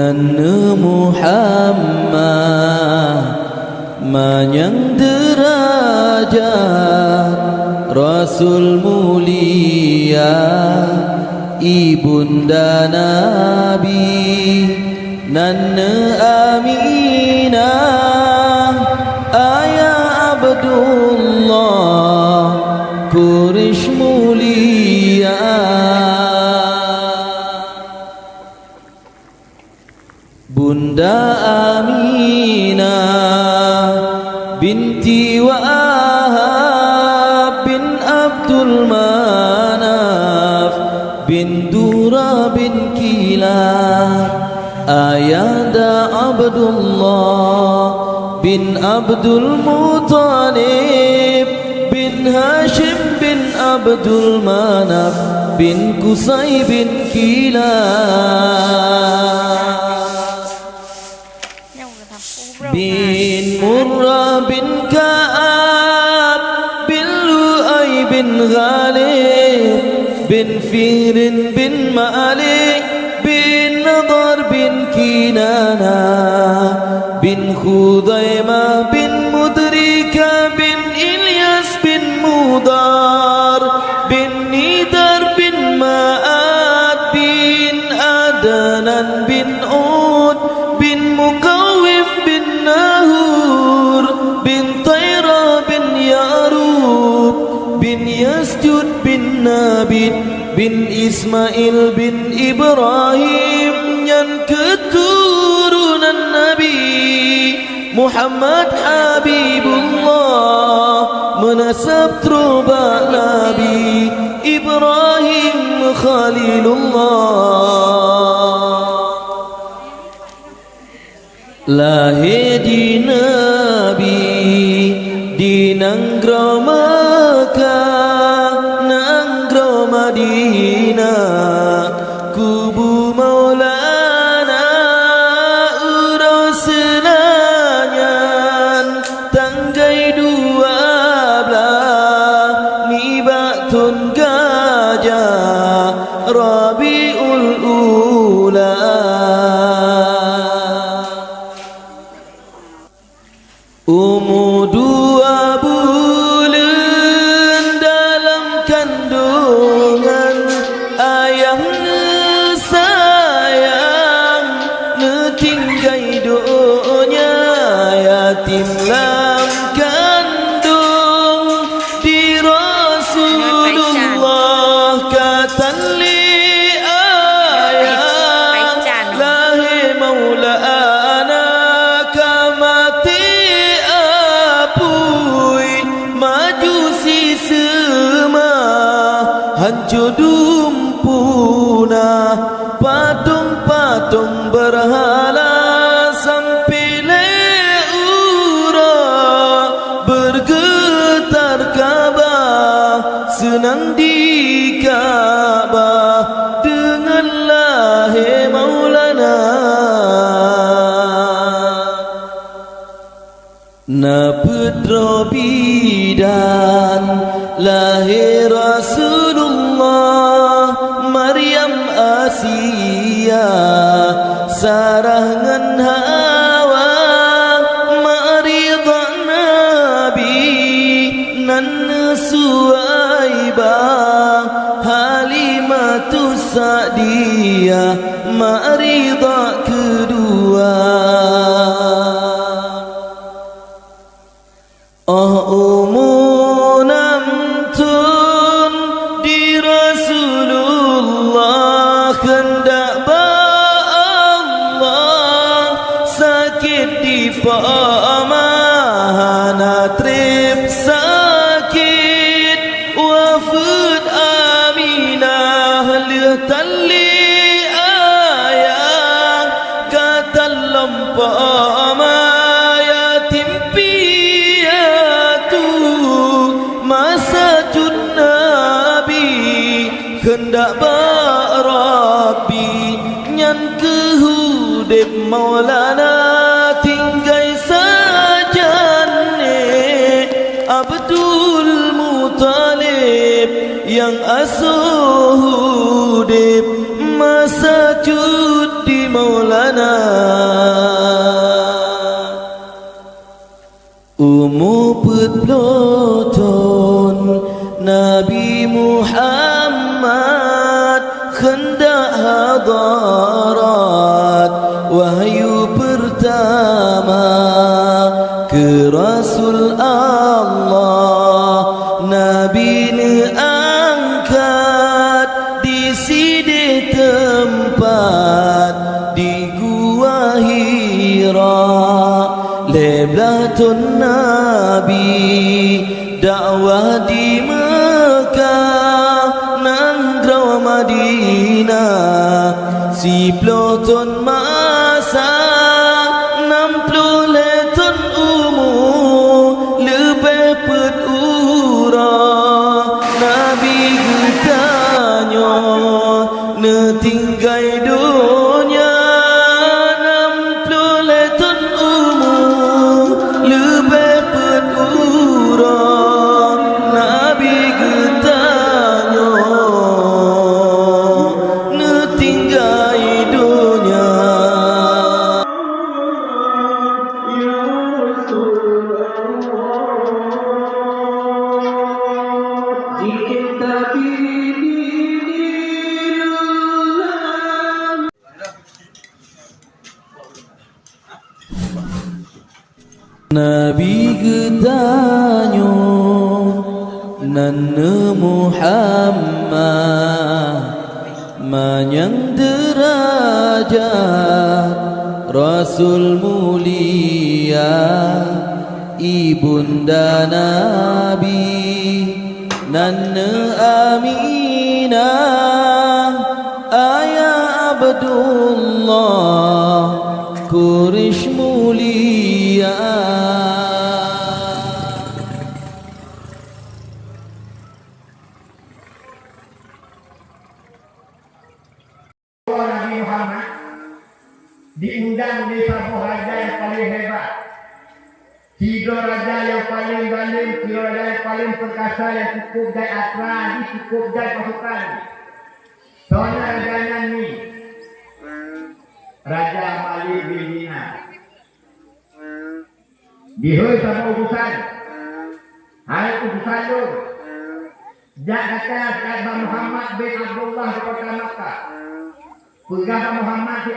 Nana Muhammad manyang derajat Rasul mulia Ibunda Nabi Nana Aminah Ayah Abdullah Quraish mulia Bunda Aminah binti Wahab bin Abdul Manaf bin Dura bin Kilab Ayanda Abdullah bin Abdul Muttalib bin Hashim bin Abdul Manaf bin Qusay bin Kilab bin Murrah bin Ka'ab bin Lu'ay bin Ghalib bin Firin bin Malik bin Nadar bin Kinana bin Khudaimah bin Mudrika bin Ilyas bin Mudar bin Nidar bin Ma'ad bin Adnan bin Ud bin Muqawwim bin Nahur bin Tayra bin Yarub bin Yasjud bin Nabit bin Ismail bin Ibrahim yang keturunan Nabi Muhammad Habibullah menasab terubah Nabi Ibrahim Khalilullah lahir di Nabi di Nanggro Makkah Nanggro Madinah kubu Maulana urus senanyan tanggai 12 nibatun gajah Rabiul Ula umur 2 bulan dalam kandungan ayahnya sayang netinggai doanya yatim lam kandung di Rasulullah katan li ayah lahir Maulana kamati majusi semua hancur dumpuna patung-patung berhala sampai leura bergetar Kaabah senang di Kaabah dengan lahir Maulana na putra bidan lahir Rasulullah Maryam Asia Sarah ngan Hawa Maridah Nabi nan Suwaibah Halimatus Sa'diyah Maridah kedua umunamtun di Rasulullah hendak Allah sakit di pamahana trip sakit wafud Aminah lihatali ayah kata lempama yatim masajud Nabi hendak barabi nyan kehudib Maulana tinggai sajane Abdul Muttalib yang asuh hudib masajud di مولانا umur peloton Nabi Muhammad hendak hadarat wahyu pertama ke Rasul Allah Nabi ni angkat di sini tempat di Gua Hira Leblatun Nabi dakwah di Mekah Nangrau Madinah si peloton masa 60 letun umur lebih perurah Nabi bertanya netinggai dunia 60 letun umur lebih perurah Nabi bertanya netinggai dunia Nabi getanyo Nana Muhammad Manyang derajat Rasul mulia Ibunda Nabi Nana Aminah Ayah Abdullah Quraish mulia Nabi Muhammad diundang di satu raja yang paling hebat, 3 raja yang paling zalim, 3 raja yang paling perkasa yang cukup jai asra, cukup jai pasukan. Soalnya rajanya ni Raja Malik bin Dinar. Dihoi sama utusan. Hai utusan tu. Jak kata Abah Muhammad bin Abdullah di kota Makkah. Pegah Muhammad di